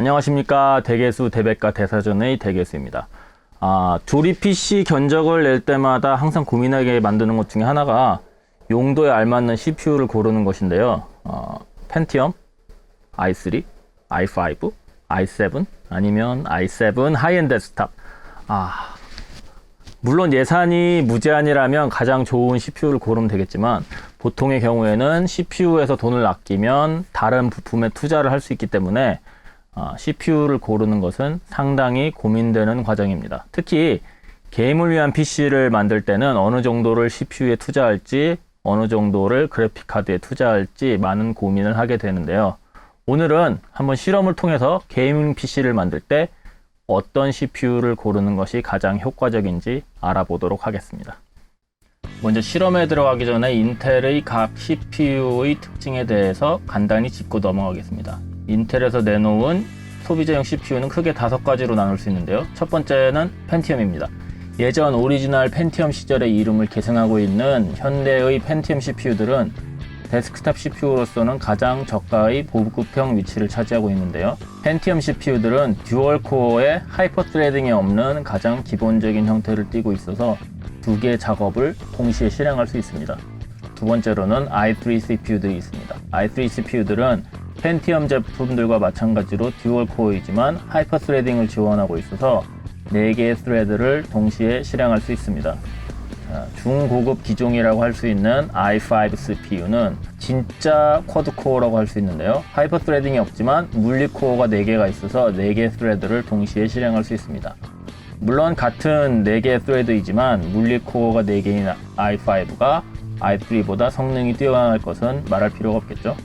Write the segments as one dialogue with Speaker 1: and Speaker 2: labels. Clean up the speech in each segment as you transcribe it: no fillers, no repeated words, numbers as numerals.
Speaker 1: 안녕하십니까. 대개수 대백과 대사전의 대개수입니다. 조립 PC 견적을 낼 때마다 항상 고민하게 만드는 것 중에 하나가 용도에 알맞는 CPU를 고르는 것인데요. 펜티엄, i3, i5, i7 아니면 i7 하이엔드 데스크탑. 물론 예산이 무제한이라면 가장 좋은 CPU를 고르면 되겠지만 보통의 경우에는 CPU에서 돈을 아끼면 다른 부품에 투자를 할 수 있기 때문에 CPU를 고르는 것은 상당히 고민되는 과정입니다. 특히 게임을 위한 PC를 만들 때는 어느 정도를 CPU에 투자할지 어느 정도를 그래픽카드에 투자할지 많은 고민을 하게 되는데요. 오늘은 한번 실험을 통해서 게이밍 PC를 만들 때 어떤 CPU를 고르는 것이 가장 효과적인지 알아보도록 하겠습니다. 먼저 실험에 들어가기 전에 인텔의 각 CPU의 특징에 대해서 간단히 짚고 넘어가겠습니다. 인텔에서 내놓은 소비자용 CPU는 크게 5가지로 나눌 수 있는데요. 첫 번째는 펜티엄입니다. 예전 오리지널 펜티엄 시절의 이름을 계승하고 있는 현대의 펜티엄 CPU들은 데스크탑 CPU로서는 가장 저가의 보급형 위치를 차지하고 있는데요. 펜티엄 CPU들은 듀얼 코어의 하이퍼 스레딩이 없는 가장 기본적인 형태를 띠고 있어서 두 개의 작업을 동시에 실행할 수 있습니다. 두 번째로는 i3 CPU들이 있습니다. i3 CPU들은 펜티엄 제품들과 마찬가지로 듀얼 코어이지만 하이퍼 스레딩을 지원하고 있어서 4개의 스레드를 동시에 실행할 수 있습니다. 중고급 기종이라고 할 수 있는 i5 CPU는 진짜 쿼드코어라고 할 수 있는데요. 하이퍼 스레딩이 없지만 물리코어가 4개가 있어서 4개의 스레드를 동시에 실행할 수 있습니다. 물론 같은 4개의 스레드이지만 물리코어가 4개인 i5가 i3보다 성능이 뛰어날 것은 말할 필요가 없겠죠.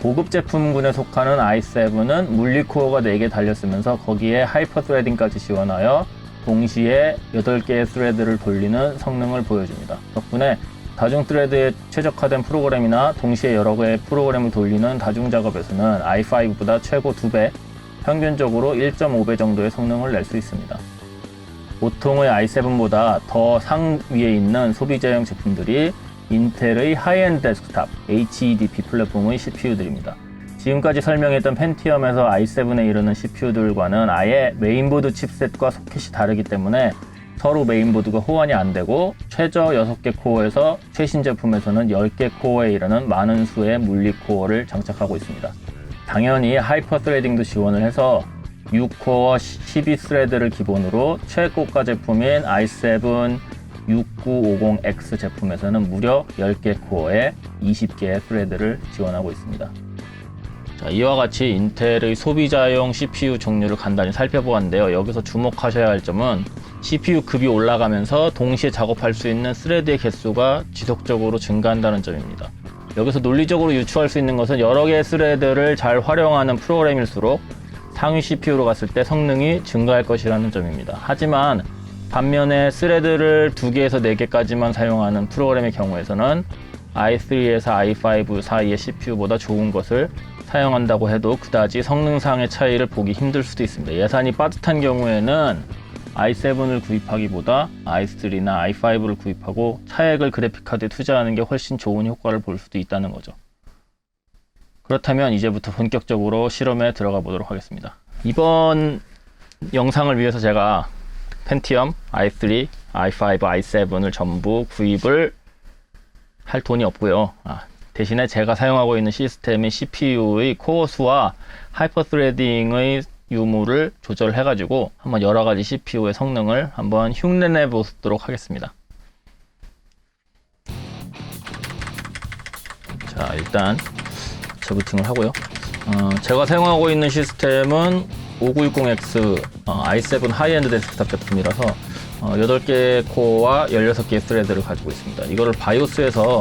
Speaker 1: 고급 제품군에 속하는 i7은 물리코어가 4개 달렸으면서 거기에 하이퍼 스레딩까지 지원하여 동시에 8개의 스레드를 돌리는 성능을 보여줍니다. 덕분에 다중 스레드에 최적화된 프로그램이나 동시에 여러 개의 프로그램을 돌리는 다중 작업에서는 i5보다 최고 2배, 평균적으로 1.5배 정도의 성능을 낼 수 있습니다. 보통의 i7보다 더 상위에 있는 소비자용 제품들이 인텔의 하이엔드 데스크탑 HEDP 플랫폼의 CPU들입니다. 지금까지 설명했던 펜티엄에서 i7에 이르는 CPU들과는 아예 메인보드 칩셋과 소켓이 다르기 때문에 서로 메인보드가 호환이 안 되고 최저 6개 코어에서 최신 제품에서는 10개 코어에 이르는 많은 수의 물리코어를 장착하고 있습니다. 당연히 하이퍼 스레딩도 지원을 해서 6코어 12스레드를 기본으로 최고가 제품인 i7 6950X 제품에서는 무려 10개 코어에 20개의 스레드를 지원하고 있습니다. 자, 이와 같이 인텔의 소비자용 CPU 종류를 간단히 살펴보았는데요. 여기서 주목하셔야 할 점은 CPU 급이 올라가면서 동시에 작업할 수 있는 스레드의 개수가 지속적으로 증가한다는 점입니다. 여기서 논리적으로 유추할 수 있는 것은 여러 개의 스레드를 잘 활용하는 프로그램일수록 상위 CPU로 갔을 때 성능이 증가할 것이라는 점입니다. 하지만 반면에 스레드를 2개에서 4개까지만 사용하는 프로그램의 경우에서는 i3에서 i5 사이의 CPU보다 좋은 것을 사용한다고 해도 그다지 성능상의 차이를 보기 힘들 수도 있습니다. 예산이 빠듯한 경우에는 i7을 구입하기보다 i3나 i5를 구입하고 차액을 그래픽카드에 투자하는 게 훨씬 좋은 효과를 볼 수도 있다는 거죠. 그렇다면 이제부터 본격적으로 실험에 들어가 보도록 하겠습니다. 이번 영상을 위해서 제가 펜티엄, i3, i5, i7을 전부 구입을 할 돈이 없고요. 대신에 제가 사용하고 있는 시스템의 CPU의 코어 수와 하이퍼 스레딩의 유무를 조절해 가지고 한번 여러 가지 CPU의 성능을 한번 흉내내 보도록 하겠습니다. 자, 일단 재부팅을 하고요. 제가 사용하고 있는 시스템은 5960X i7 하이엔드 데스크탑 제품이라서 8개 코어와 16개의 스레드를 가지고 있습니다. 이거를 바이오스에서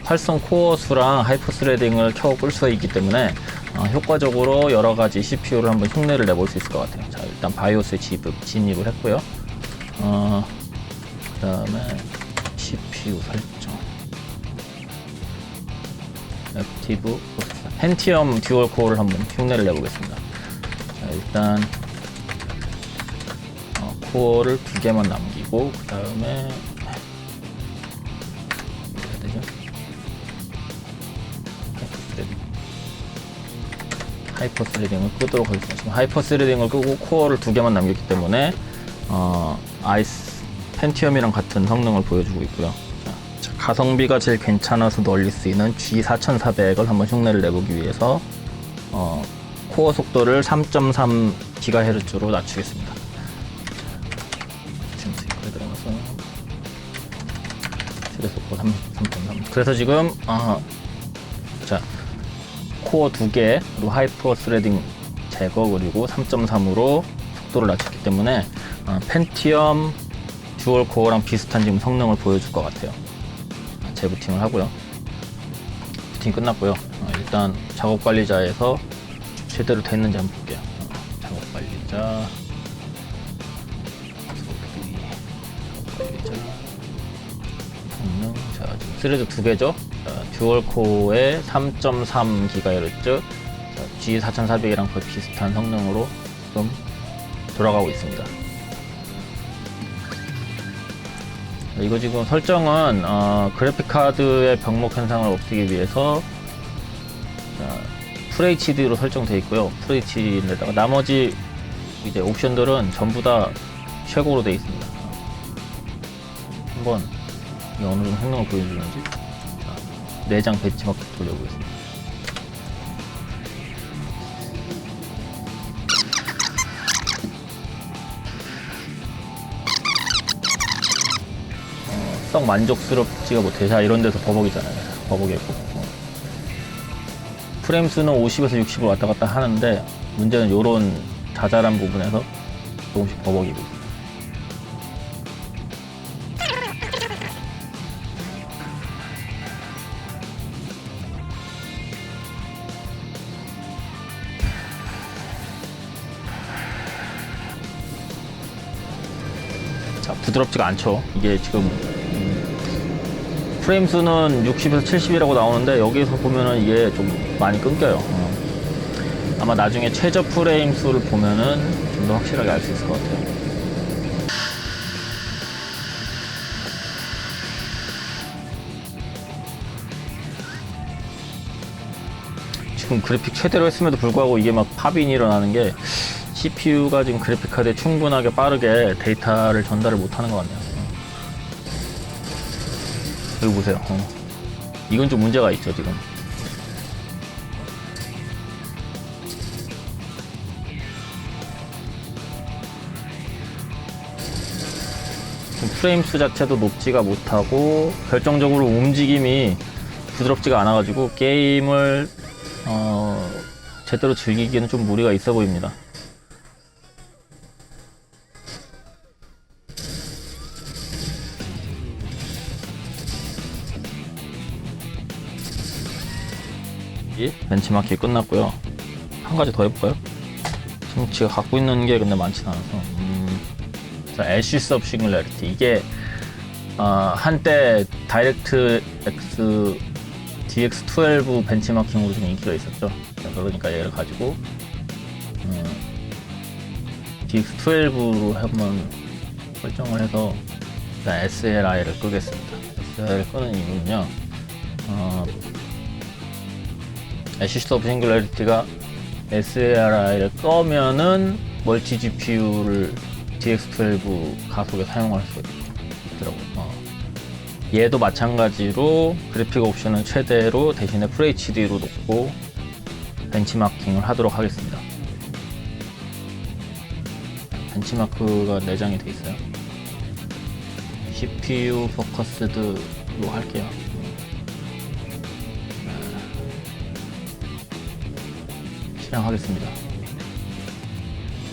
Speaker 1: 활성 코어 수랑 하이퍼 스레딩을 켜 끌 수가 있기 때문에 효과적으로 여러 가지 CPU를 한번 흉내를 내볼 수 있을 것 같아요. 자, 일단 바이오스에 진입을 했고요. 그 다음에 CPU 설정, 액티브 프로세서, 펜티엄 듀얼 코어를 한번 흉내를 내보겠습니다. 자, 일단 코어를 2개만 남기고 그 다음에 하이퍼 스레딩을 끄도록 하겠습니다. 지금 하이퍼 스레딩을 끄고 코어를 2개만 남겼기 때문에 아이스 펜티엄이랑 같은 성능을 보여주고 있고요. 자, 가성비가 제일 괜찮아서 널릴 수 있는 G4400을 한번 흉내를 내보기 위해서 코어 속도를 3.3GHz로 낮추겠습니다. 지금 스피커에 들어가서 최대 속도 3.3. 그래서 지금 자, 코어 2개로 하이퍼 스레딩 제거 그리고 3.3으로 속도를 낮췄기 때문에 펜티엄 듀얼 코어랑 비슷한 지금 성능을 보여줄 것 같아요. 재부팅을 하고요. 부팅 끝났고요. 일단 작업 관리자에서 제대로 됐는지 한번 볼게요. 작업 관리자, 성능. 자, 지금 스레드 2개죠. 듀얼 코어의 3.3GHz, G4400이랑 거의 비슷한 성능으로 좀 돌아가고 있습니다. 이거 지금 설정은 그래픽카드의 병목 현상을 없애기 위해서 FHD로 설정되어 있고요. FHD인데다가 나머지 이제 옵션들은 전부 다 최고로 되어 있습니다. 한번 어느 정도 성능을 보여주는지 내장 배치마크 돌려보겠습니다. 썩 만족스럽지가 못해. 자, 이런 데서 버벅이잖아요. 버벅이고. 프레임 수는 50에서 60을 왔다 갔다 하는데 문제는 요런 자잘한 부분에서 조금씩 버벅이고 있어요. 자, 부드럽지가 않죠. 이게 지금 프레임 수는 60에서 70이라고 나오는데 여기서 보면은 이게 좀 많이 끊겨요. 아마 나중에 최저 프레임 수를 보면은 좀 더 확실하게 알 수 있을 것 같아요. 지금 그래픽 최대로 했음에도 불구하고 이게 막 팝인이 일어나는 게 CPU가 지금 그래픽 카드에 충분하게 빠르게 데이터를 전달을 못하는 것 같네요. 여기 보세요. 이건 좀 문제가 있죠, 지금. 프레임 수 자체도 높지가 못하고 결정적으로 움직임이 부드럽지가 않아가지고 게임을 제대로 즐기기에는 좀 무리가 있어 보입니다. 벤치마킹이 끝났고요. 한 가지 더 해볼까요? 지금 제가 갖고 있는 게 근데 많진 않아서. 자, 애쉬스 오브 싱글레리티. 이게 한때 다이렉트 X DX12 벤치마킹으로 좀 인기가 있었죠. 그러니까 얘를 가지고 DX12로 한번 설정을 해서 SLI를 끄겠습니다. SLI를 끄는 이유는요, 애쉬스 오브 싱글레리티가 SLI를 끄면은 멀티 GPU를 DX12 가속에 사용할 수 있더라고요. 얘도 마찬가지로 그래픽 옵션은 최대로 대신에 FHD로 놓고 벤치마킹을 하도록 하겠습니다. 벤치마크가 내장이 되어 있어요. CPU 포커스드로 할게요. 실행하겠습니다.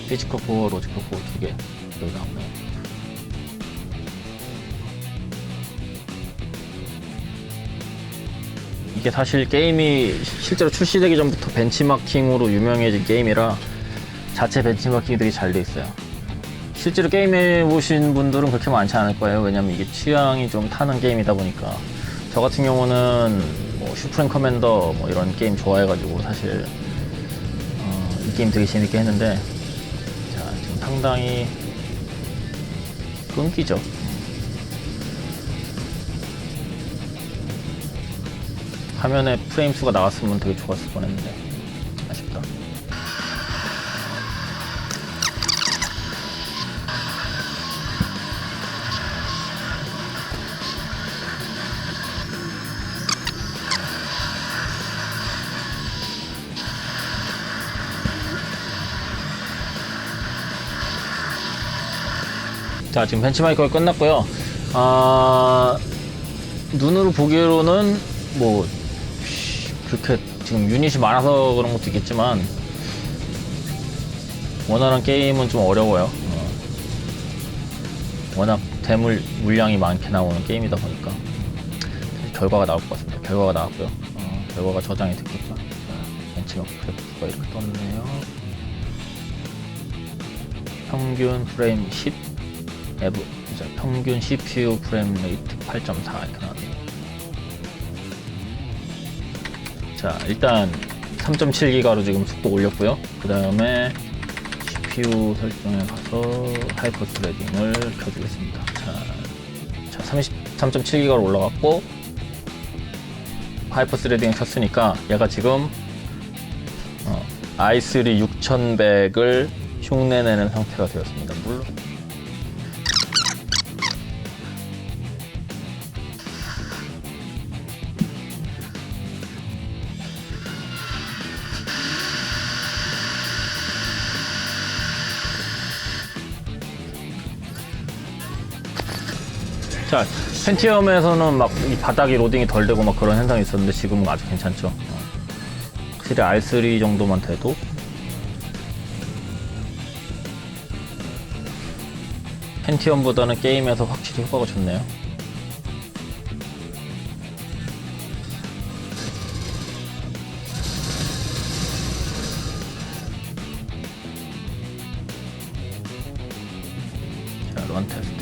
Speaker 1: 피지컬 코어, 로지컬 코어 2개 여기 나오네요. 이게 사실 게임이 실제로 출시되기 전부터 벤치마킹으로 유명해진 게임이라 자체 벤치마킹이 되게 잘 돼 있어요. 실제로 게임해 보신 분들은 그렇게 많지 않을 거예요. 왜냐면 이게 취향이 좀 타는 게임이다 보니까. 저 같은 경우는 뭐 슈프림 커맨더 뭐 이런 게임 좋아해가지고 사실 이 게임 되게 재밌게 했는데, 자, 지금 상당히 끊기죠. 화면에 프레임 수가 나왔으면 되게 좋았을 뻔했는데 아쉽다. 자, 지금 벤치마킹 거의 끝났고요. 눈으로 보기로는 뭐 그렇게 지금 유닛이 많아서 그런 것도 있겠지만 원하는 게임은 좀 어려워요. 워낙 대물 물량이 많게 나오는 게임이다 보니까 결과가 나올 것 같습니다. 결과가 나왔고요. 결과가 저장이 됐겠죠. 벤치마크 그래프가 이렇게 떴네요. 평균 프레임 10, 평균 CPU 프레임 레이트 8.4 이렇게 나왔네요. 자, 일단 3.7기가로 지금 속도 올렸고요. 그 다음에 CPU 설정에 가서 하이퍼 스레딩을 켜주겠습니다. 자 3.7기가로 올라갔고 하이퍼 스레딩을 켰으니까 얘가 지금 i3 6100을 흉내내는 상태가 되었습니다. 물론 자, 펜티엄에서는 막 이 바닥이 로딩이 덜 되고 막 그런 현상이 있었는데 지금은 아주 괜찮죠. 확실히 R3 정도만 돼도 펜티엄보다는 게임에서 확실히 효과가 좋네요. 자, 런 테스트.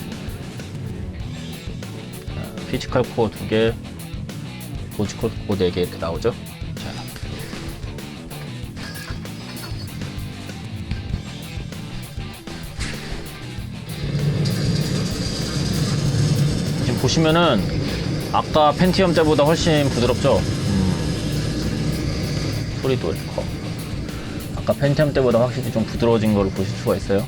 Speaker 1: 피지컬 코어 2개, 로지컬 코어 4개 이렇게 나오죠. 자. 지금 보시면은 아까 펜티엄 때보다 훨씬 부드럽죠. 소리도 이렇게 커. 아까 펜티엄 때보다 확실히 좀 부드러워진 걸 보실 수가 있어요.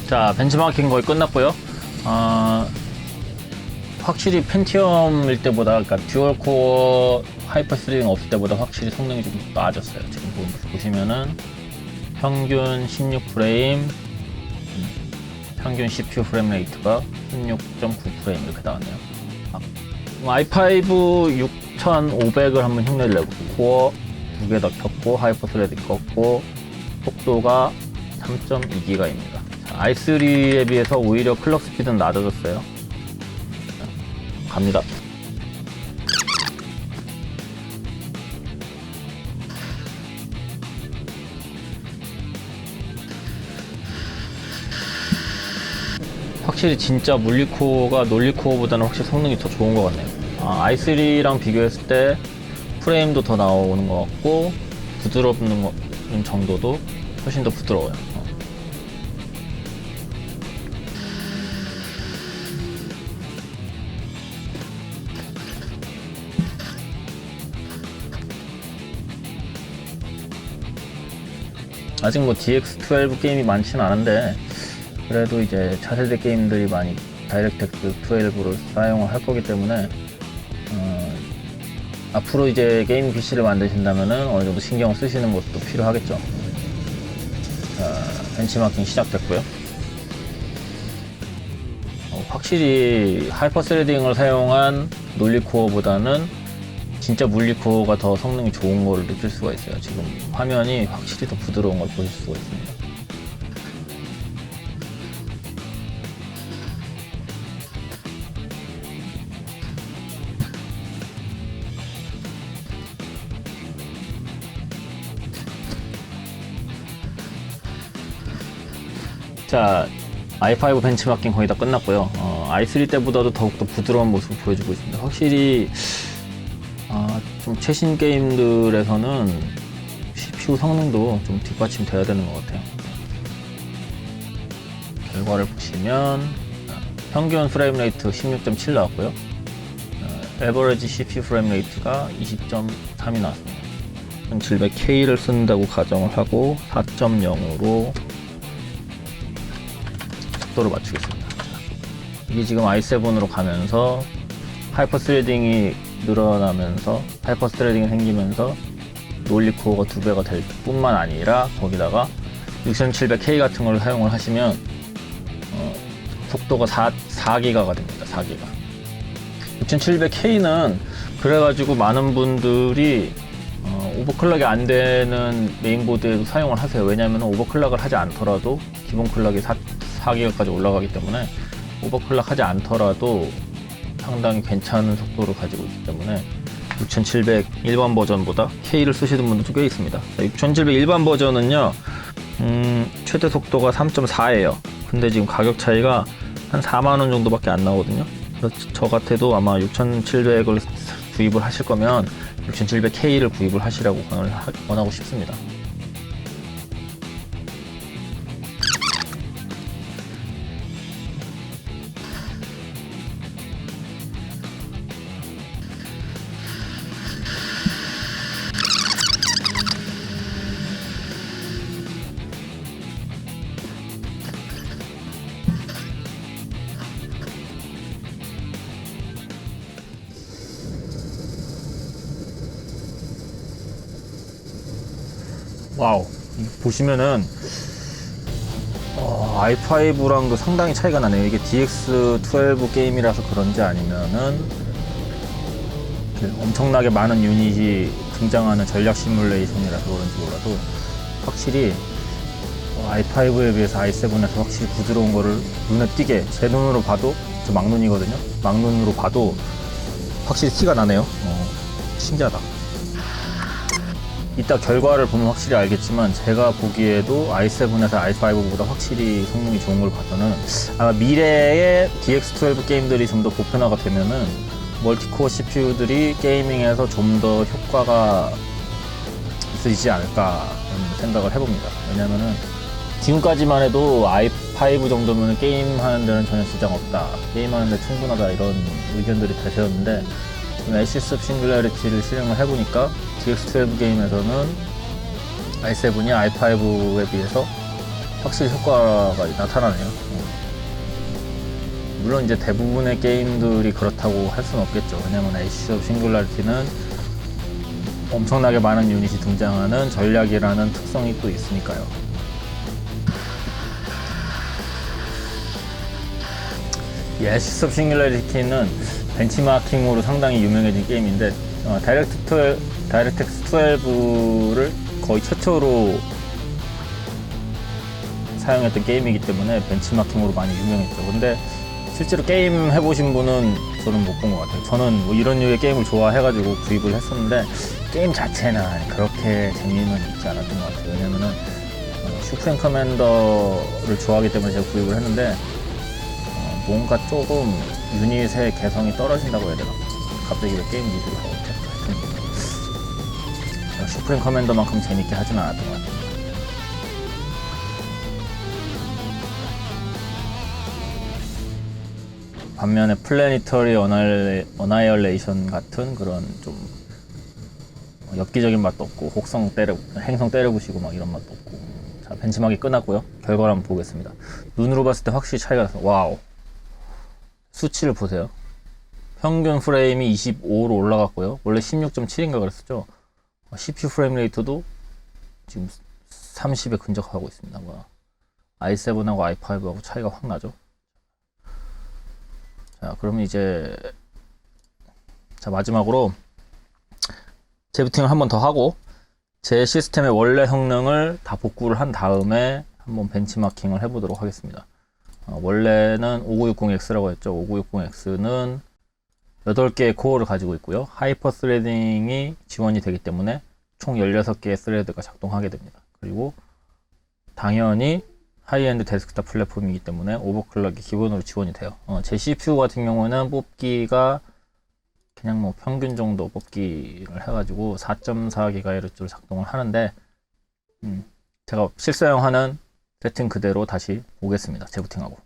Speaker 1: 자, 벤치마킹 거의 끝났고요. 확실히 펜티엄일 때보다, 그러니까 듀얼 코어 하이퍼 스리딩 없을 때보다 확실히 성능이 좀 나아졌어요. 지금 보시면은 평균 16프레임, 평균 CPU 프레임 레이트가 16.9프레임 이렇게 나왔네요. i5 6500을 한번 흉내를 내고 코어 2개 더 켰고 하이퍼 스레딩 껐고 속도가 3.2기가입니다. i3에 비해서 오히려 클럭 스피드는 낮아졌어요. 갑니다. 확실히 진짜 물리코어가 논리코어보다는 확실히 성능이 더 좋은 것 같네요. i3랑 비교했을 때 프레임도 더 나오는 것 같고 부드럽는 정도도 훨씬 더 부드러워요. 아직 뭐 DX12 게임이 많지는 않은데 그래도 이제 차세대 게임들이 많이 다이렉트X 12를 사용을 할 거기 때문에 앞으로 이제 게임 PC를 만드신다면은 어느 정도 신경을 쓰시는 것도 필요하겠죠. 벤치마킹 시작됐고요. 확실히 하이퍼 스레딩을 사용한 논리코어보다는 진짜 물리코어가 더 성능이 좋은 걸 느낄 수가 있어요. 지금 화면이 확실히 더 부드러운 걸 보실 수가 있습니다. 자, i5 벤치마킹 거의 다 끝났고요. i3 때보다도 더욱더 부드러운 모습을 보여주고 있습니다. 확실히 좀 최신 게임들에서는 CPU 성능도 좀 뒷받침돼야 되는 것 같아요. 결과를 보시면 평균 프레임 레이트 16.7 나왔고요. 에버리지 CPU 프레임 레이트가 20.3이 나왔습니다. 1700K를 쓴다고 가정을 하고 4.0으로 속도를 맞추겠습니다. 이게 지금 i7으로 가면서 하이퍼 스레딩이 늘어나면서 하이퍼 스레딩이 생기면서 논리 코어가 2배가 될 뿐만 아니라 거기다가 6700K 같은 걸 사용을 하시면 속도가 4기가가 됩니다. 4기가. 6700K는 그래가지고 많은 분들이 오버클럭이 안 되는 메인보드에도 사용을 하세요. 왜냐하면 오버클럭을 하지 않더라도 기본 클럭이 4기가까지 올라가기 때문에 오버클럭 하지 않더라도 상당히 괜찮은 속도를 가지고 있기 때문에 6700 일반 버전보다 K를 쓰시는 분들도 꽤 있습니다. 6700 일반 버전은요 최대 속도가 3.4예요 근데 지금 가격 차이가 한 4만원 정도밖에 안 나오거든요. 그래서 저 같아도 아마 6700을 구입을 하실 거면 6700K를 구입을 하시라고 권하고 싶습니다. 와우, 보시면은 i5랑도 상당히 차이가 나네요. 이게 DX12 게임이라서 그런지 아니면은 엄청나게 많은 유닛이 등장하는 전략 시뮬레이션이라서 그런지 몰라도 확실히 i5에 비해서 i7에서 확실히 부드러운 거를 눈에 띄게 제 눈으로 봐도, 저 막눈이거든요. 막눈으로 봐도 확실히 티가 나네요. 신기하다. 이따 결과를 보면 확실히 알겠지만 제가 보기에도 i7에서 i5보다 확실히 성능이 좋은 걸 봐서는 아마 미래의 DX12 게임들이 좀 더 보편화가 되면은 멀티코어 CPU들이 게이밍에서 좀 더 효과가 있으시지 않을까 생각을 해봅니다. 왜냐면은 지금까지만 해도 i5 정도면 게임하는 데는 전혀 지장 없다, 게임하는 데 충분하다, 이런 의견들이 대세였는데 애시스 싱글러리티를 실행을 해보니까 DX12 게임에서는 i7이 i5에 비해서 확실히 효과가 나타나네요. 물론 이제 대부분의 게임들이 그렇다고 할 수는 없겠죠. 왜냐면 애시스 싱글러리티는 엄청나게 많은 유닛이 등장하는 전략이라는 특성이 또 있으니까요. 이 애시스 싱글러리티는 벤치마킹으로 상당히 유명해진 게임인데 다이렉트X 12를 거의 최초로 사용했던 게임이기 때문에 벤치마킹으로 많이 유명했죠. 근데 실제로 게임 해보신 분은 저는 못 본 것 같아요. 저는 뭐 이런 류의 게임을 좋아해가지고 구입을 했었는데 게임 자체는 그렇게 재미는 있지 않았던 것 같아요. 왜냐면은 슈프림 커맨더를 좋아하기 때문에 제가 구입을 했는데 뭔가 조금 유닛의 개성이 떨어진다고 해야 되나? 갑자기 왜 게임 리뷰를 하고 하여튼 슈프림 커맨더만큼 재밌게 하진 않았던 것 같아요. 반면에 플래니터리 어나이얼레이션 같은 그런 좀 엽기적인 맛도 없고 행성 때려부시고 막 이런 맛도 없고. 자, 벤치마킹이 끝났고요. 결과를 한번 보겠습니다. 눈으로 봤을 때 확실히 차이가 나서 와우, 수치를 보세요. 평균 프레임이 25로 올라갔고요. 원래 16.7인가 그랬었죠. CPU 프레임 레이트도 지금 30에 근접하고 있습니다. i7하고 i5하고 차이가 확 나죠. 자, 그러면 이제 마지막으로 재부팅을 한 번 더 하고 제 시스템의 원래 성능을 다 복구를 한 다음에 한번 벤치마킹을 해보도록 하겠습니다. 원래는 5960X라고 했죠. 5960X는 8개의 코어를 가지고 있고요. 하이퍼 스레딩이 지원이 되기 때문에 총 16개의 스레드가 작동하게 됩니다. 그리고 당연히 하이엔드 데스크탑 플랫폼이기 때문에 오버클럭이 기본으로 지원이 돼요. 제 CPU 같은 경우는 뽑기가 그냥 뭐 평균 정도 뽑기를 해가지고 4.4GHz로 작동을 하는데 제가 실사용하는 세팅 그대로 다시 오겠습니다. 재부팅하고.